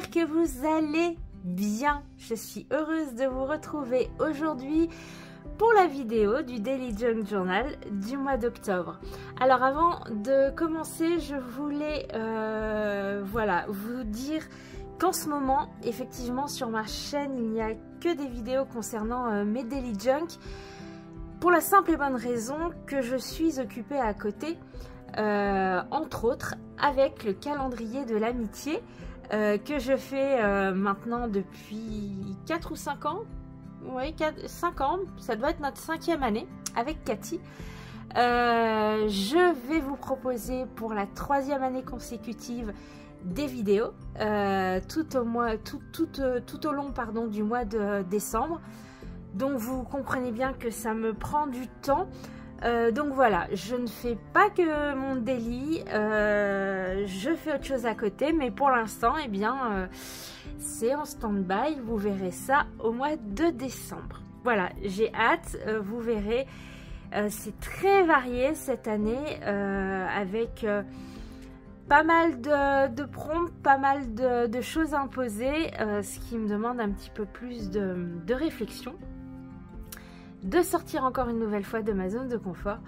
j'espère que vous allez bien. Je suis heureuse de vous retrouver aujourd'hui pour la vidéo du Daily Junk Journal du mois d'octobre. Alors avant de commencer, je voulais vous dire qu'en ce moment, effectivement, sur ma chaîne, il n'y a que des vidéos concernant mes Daily Junk, pour la simple et bonne raison que je suis occupée à côté, entre autres, avec le calendrier de l'amitié que je fais maintenant depuis 4 ou 5 ans. Oui, 5 ans, ça doit être notre 5e année avec Cathy. Je vais vous proposer pour la 3e année consécutive des vidéos tout au long du mois de décembre. Donc vous comprenez bien que ça me prend du temps. Donc voilà, je ne fais pas que mon daily, je fais autre chose à côté, mais pour l'instant, eh bien, c'est en stand-by. Vous verrez ça au mois de décembre. Voilà, j'ai hâte, vous verrez. C'est très varié cette année, avec pas mal de prompts, pas mal de choses imposées, ce qui me demande un petit peu plus de réflexion, de sortir encore une nouvelle fois de ma zone de confort,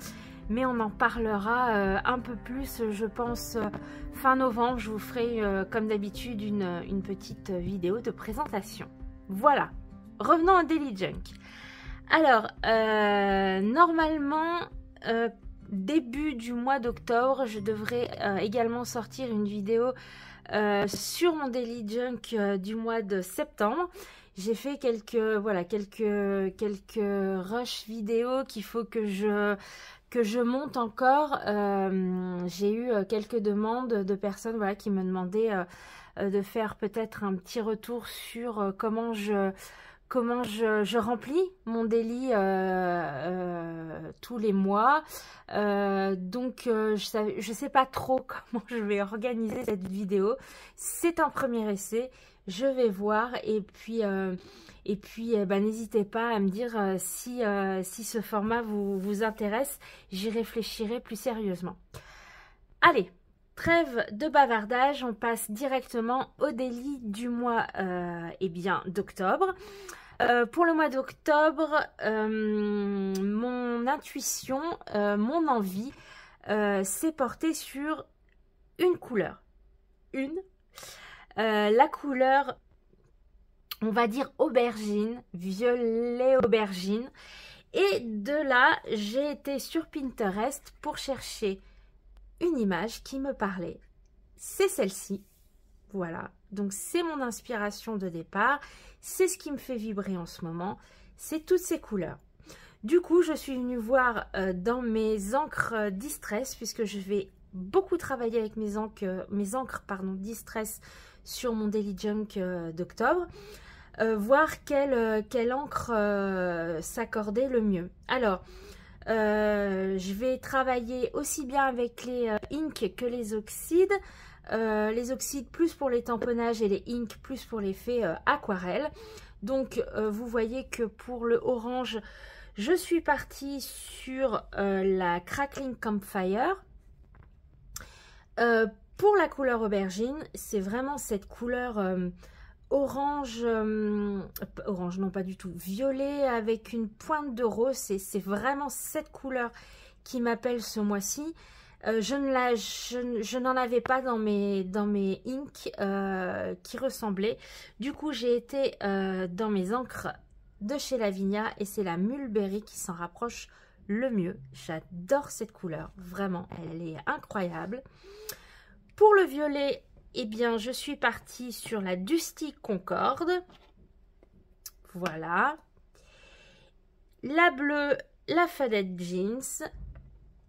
mais on en parlera un peu plus, je pense, fin novembre. Je vous ferai comme d'habitude une petite vidéo de présentation. Voilà, revenons au Daily Junk. Alors, normalement, début du mois d'octobre, je devrais également sortir une vidéo sur mon Daily Junk du mois de septembre. J'ai fait quelques rushs vidéo qu'il faut que je monte encore. J'ai eu quelques demandes de personnes qui me demandaient de faire peut-être un petit retour sur comment je remplis mon daily tous les mois. Donc je sais pas trop comment je vais organiser cette vidéo. C'est un premier essai. Je vais voir et puis n'hésitez pas à me dire si ce format vous intéresse. J'y réfléchirai plus sérieusement. Allez, trêve de bavardage, on passe directement au daily du mois d'octobre. Pour le mois d'octobre, mon intuition, mon envie s'est portée sur une couleur. La couleur, on va dire aubergine, violet aubergine. Et de là, j'ai été sur Pinterest pour chercher une image qui me parlait. C'est celle-ci. Voilà. Donc, c'est mon inspiration de départ. C'est ce qui me fait vibrer en ce moment. C'est toutes ces couleurs. Du coup, je suis venue voir dans mes encres Distress, puisque je vais beaucoup travailler avec mes encres Distress sur mon Daily Junk d'octobre, voir quelle encre s'accordait le mieux. Alors, je vais travailler aussi bien avec les inks que les oxydes. Les oxydes plus pour les tamponnages et les inks plus pour l'effet aquarelle. Donc, vous voyez que pour le orange, je suis partie sur la Crackling Campfire. Pour la couleur aubergine, c'est vraiment cette couleur orange, orange non pas du tout, violet avec une pointe de rose. C'est vraiment cette couleur qui m'appelle ce mois-ci. Je n'en avais pas dans mes inks qui ressemblaient. Du coup, j'ai été dans mes encres de chez Lavinia et c'est la Mulberry qui s'en rapproche le mieux. J'adore cette couleur, vraiment, elle est incroyable. Pour le violet, eh bien, je suis partie sur la Dusty Concorde. Voilà. La bleue, la Faded Jeans.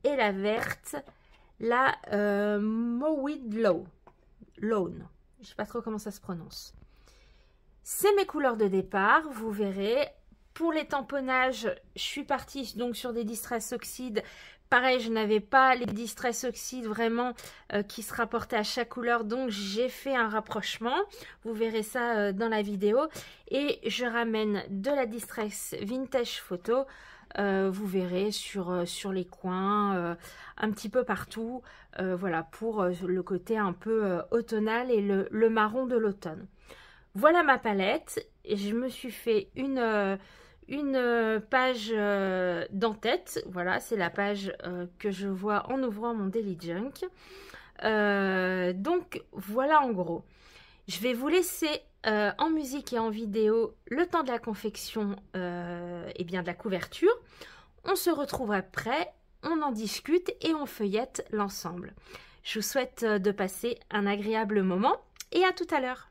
Et la verte, la Mowed Lawn. Je ne sais pas trop comment ça se prononce. C'est mes couleurs de départ, vous verrez. Pour les tamponnages, je suis partie donc sur des Distress Oxydes. Pareil, je n'avais pas les Distress Oxydes vraiment qui se rapportaient à chaque couleur. Donc, j'ai fait un rapprochement. Vous verrez ça dans la vidéo. Et je ramène de la Distress Vintage Photo vous verrez sur les coins, un petit peu partout, voilà, pour le côté un peu automnal et le marron de l'automne. Voilà ma palette. Je me suis fait une page d'en-tête. Voilà, c'est la page que je vois en ouvrant mon Daily Junk. Donc voilà en gros. Je vais vous laisser en musique et en vidéo le temps de la confection et bien de la couverture. On se retrouve après, on en discute et on feuillette l'ensemble. Je vous souhaite de passer un agréable moment et à tout à l'heure.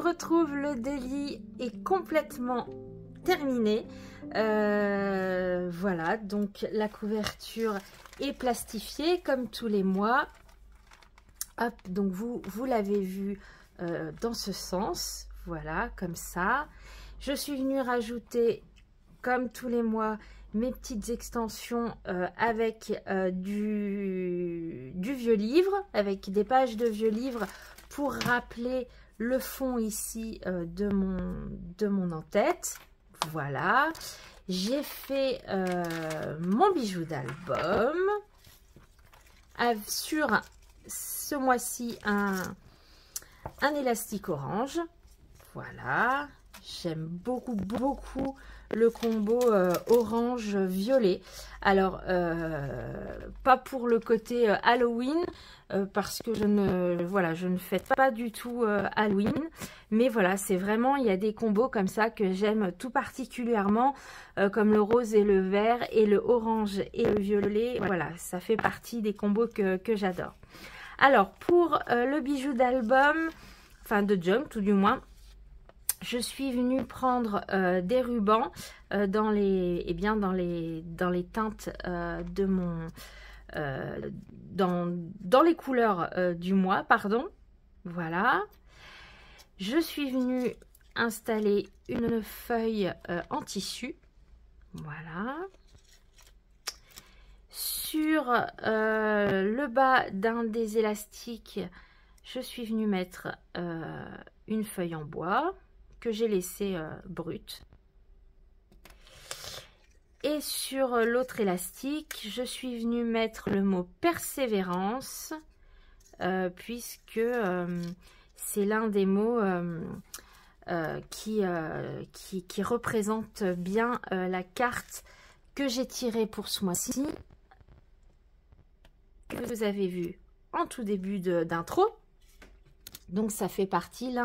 retrouve, le délit est complètement terminé. Voilà, donc la couverture est plastifiée comme tous les mois. Hop, donc vous l'avez vu dans ce sens, voilà, comme ça. Je suis venue rajouter, comme tous les mois, mes petites extensions avec du vieux livre, avec des pages de vieux livre pour rappeler le fond ici de mon en-tête. Voilà, j'ai fait mon bijou d'album sur ce mois-ci un élastique orange. Voilà, j'aime beaucoup le combo orange violet. Alors pas pour le côté Halloween parce que je ne fête pas du tout Halloween, mais voilà, c'est vraiment, il y a des combos comme ça que j'aime tout particulièrement, comme le rose et le vert et le orange et le violet. Voilà, ça fait partie des combos que j'adore. Alors pour le bijou d'album, enfin de junk tout du moins, je suis venue prendre des rubans dans les teintes de mon dans les couleurs du mois, pardon. Voilà. Je suis venue installer une feuille en tissu. Voilà. Sur le bas d'un des élastiques, je suis venue mettre une feuille en bois que j'ai laissée brute. Et sur l'autre élastique, je suis venue mettre le mot persévérance, puisque c'est l'un des mots qui représente bien la carte que j'ai tirée pour ce mois-ci, que vous avez vu en tout début d'intro. Donc ça fait partie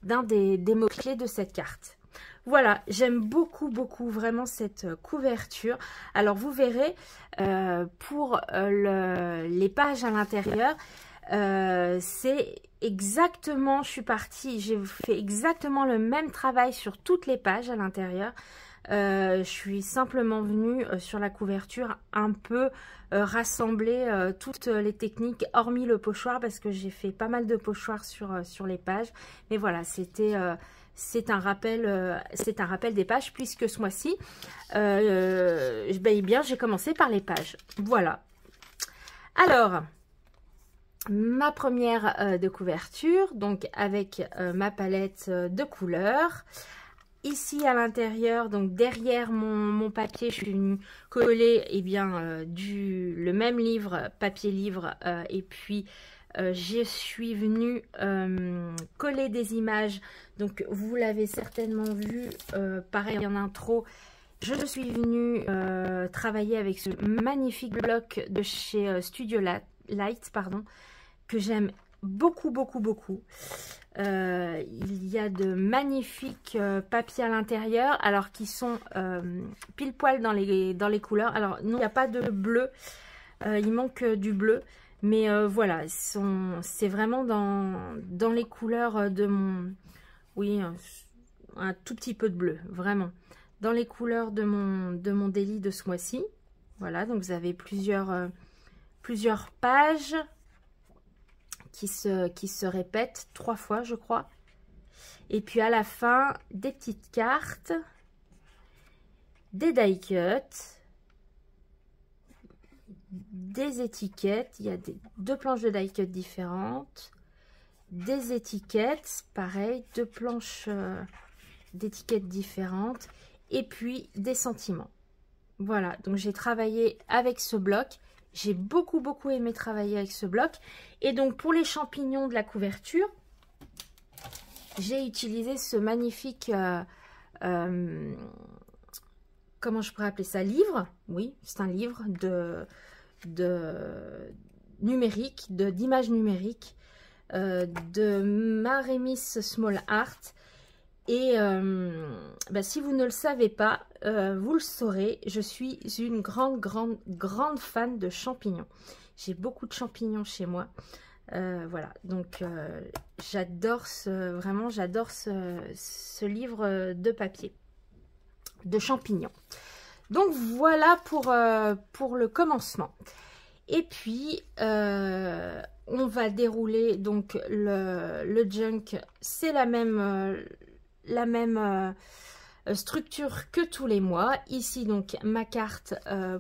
d'un des mots-clés de cette carte. Voilà, j'aime beaucoup vraiment cette couverture. Alors vous verrez, pour les pages à l'intérieur, c'est exactement, je suis partie, j'ai fait exactement le même travail sur toutes les pages à l'intérieur. Je suis simplement venue sur la couverture un peu rassembler toutes les techniques, hormis le pochoir, parce que j'ai fait pas mal de pochoirs sur les pages. Mais voilà, c'est un rappel des pages, puisque ce mois-ci, j'ai commencé par les pages. Voilà. Alors, ma première de couverture, donc avec ma palette de couleurs. Ici à l'intérieur, donc derrière mon papier, je suis venue coller le même livre, papier livre, et puis je suis venue coller des images. Donc vous l'avez certainement vu, pareil en intro, je suis venue travailler avec ce magnifique bloc de chez Studio Light, pardon, que j'aime beaucoup. Il y a de magnifiques papiers à l'intérieur, alors qui sont pile poil dans les couleurs. Alors non, il n'y a pas de bleu, il manque du bleu, mais voilà, c'est vraiment dans les couleurs de mon, oui, un tout petit peu de bleu, vraiment dans les couleurs de mon délit de ce mois-ci. Voilà, donc vous avez plusieurs pages qui se répètent 3 fois, je crois. Et puis à la fin, des petites cartes, des die cuts, des étiquettes. Il y a 2 planches de die cut différentes, des étiquettes, pareil, 2 planches d'étiquettes différentes, et puis des sentiments. Voilà, donc j'ai travaillé avec ce bloc. J'ai beaucoup aimé travailler avec ce bloc. Et donc pour les champignons de la couverture, j'ai utilisé ce magnifique, comment je pourrais appeler ça, livre. Oui, c'est un livre numérique, d'images numériques, de Maremis Small Art. Et si vous ne le savez pas, vous le saurez, je suis une grande fan de champignons. J'ai beaucoup de champignons chez moi. Voilà, donc j'adore vraiment, j'adore ce livre de papier, de champignons. Donc voilà pour le commencement. Et puis, on va dérouler donc le junk. C'est la même structure que tous les mois. Ici, donc, ma carte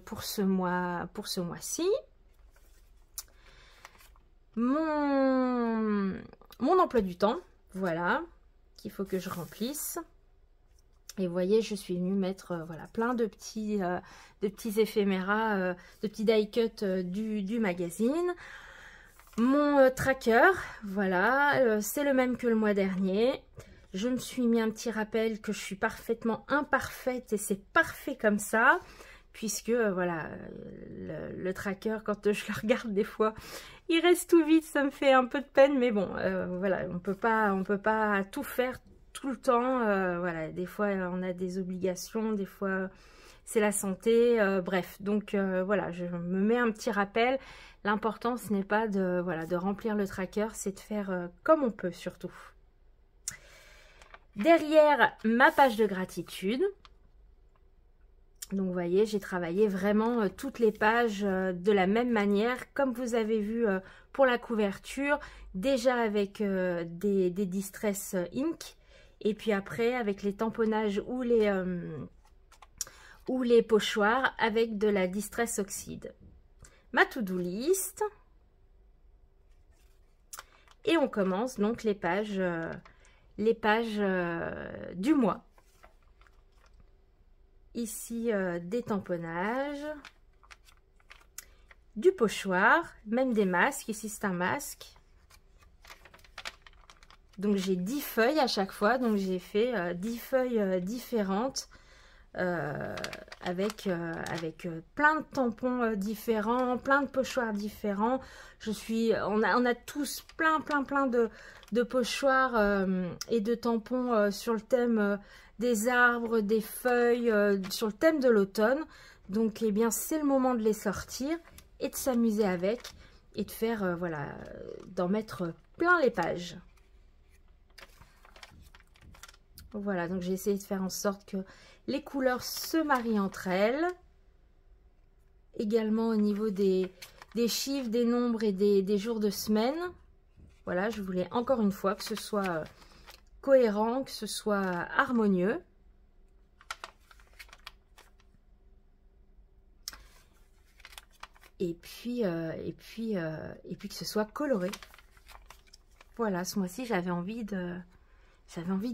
pour ce mois-ci. Mon emploi du temps, voilà, qu'il faut que je remplisse. Et vous voyez, je suis venue mettre voilà, plein de petits éphéméras, de petits die cut du magazine. Mon tracker, voilà, c'est le même que le mois dernier. Je me suis mis un petit rappel que je suis parfaitement imparfaite et c'est parfait comme ça. Puisque, voilà, le tracker, quand je le regarde des fois, il reste tout vide, ça me fait un peu de peine. Mais bon, voilà, on peut pas tout faire tout le temps. Voilà, des fois, on a des obligations, des fois, c'est la santé. Bref, donc, voilà, je me mets un petit rappel. L'important, ce n'est pas de remplir le tracker, c'est de faire comme on peut, surtout. Derrière, ma page de gratitude. Donc, vous voyez, j'ai travaillé vraiment toutes les pages de la même manière, comme vous avez vu pour la couverture, déjà avec des Distress Ink, et puis après avec les tamponnages ou les pochoirs avec de la Distress Oxide. Ma to-do list. Et on commence donc les pages du mois. Ici, des tamponnages, du pochoir, même des masques. Ici, c'est un masque. Donc, j'ai 10 feuilles à chaque fois. Donc, j'ai fait 10 feuilles différentes avec plein de tampons différents, plein de pochoirs différents. On a tous plein de pochoirs et de tampons sur le thème des arbres, des feuilles, sur le thème de l'automne. Donc, eh bien, c'est le moment de les sortir et de s'amuser avec et de faire, voilà, d'en mettre plein les pages. Voilà, donc j'ai essayé de faire en sorte que les couleurs se marient entre elles. Également au niveau des chiffres, des nombres et des jours de semaine. Voilà, je voulais encore une fois que ce soit cohérent, que ce soit harmonieux. Et puis que ce soit coloré. Voilà, ce mois-ci, j'avais envie de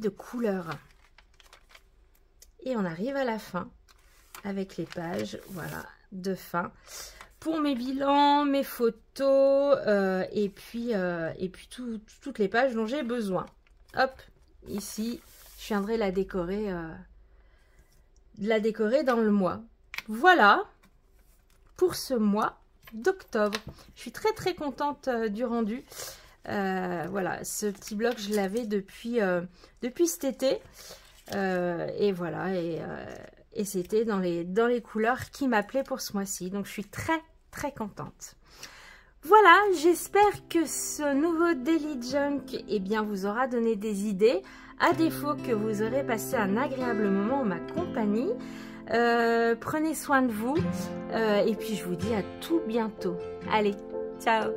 couleurs. Et on arrive à la fin avec les pages, voilà, de fin. Pour mes bilans, mes photos, et puis toutes les pages dont j'ai besoin. Hop, ici, je viendrai la décorer dans le mois. Voilà pour ce mois d'octobre. Je suis très contente du rendu. Voilà, ce petit bloc, je l'avais depuis cet été. Et voilà, et c'était dans les couleurs qui m'appelaient pour ce mois-ci. Donc, je suis très contente. Voilà, j'espère que ce nouveau Daily Junk, eh bien, vous aura donné des idées. À défaut que vous aurez passé un agréable moment en ma compagnie. Prenez soin de vous. Et puis, je vous dis à tout bientôt. Allez, ciao!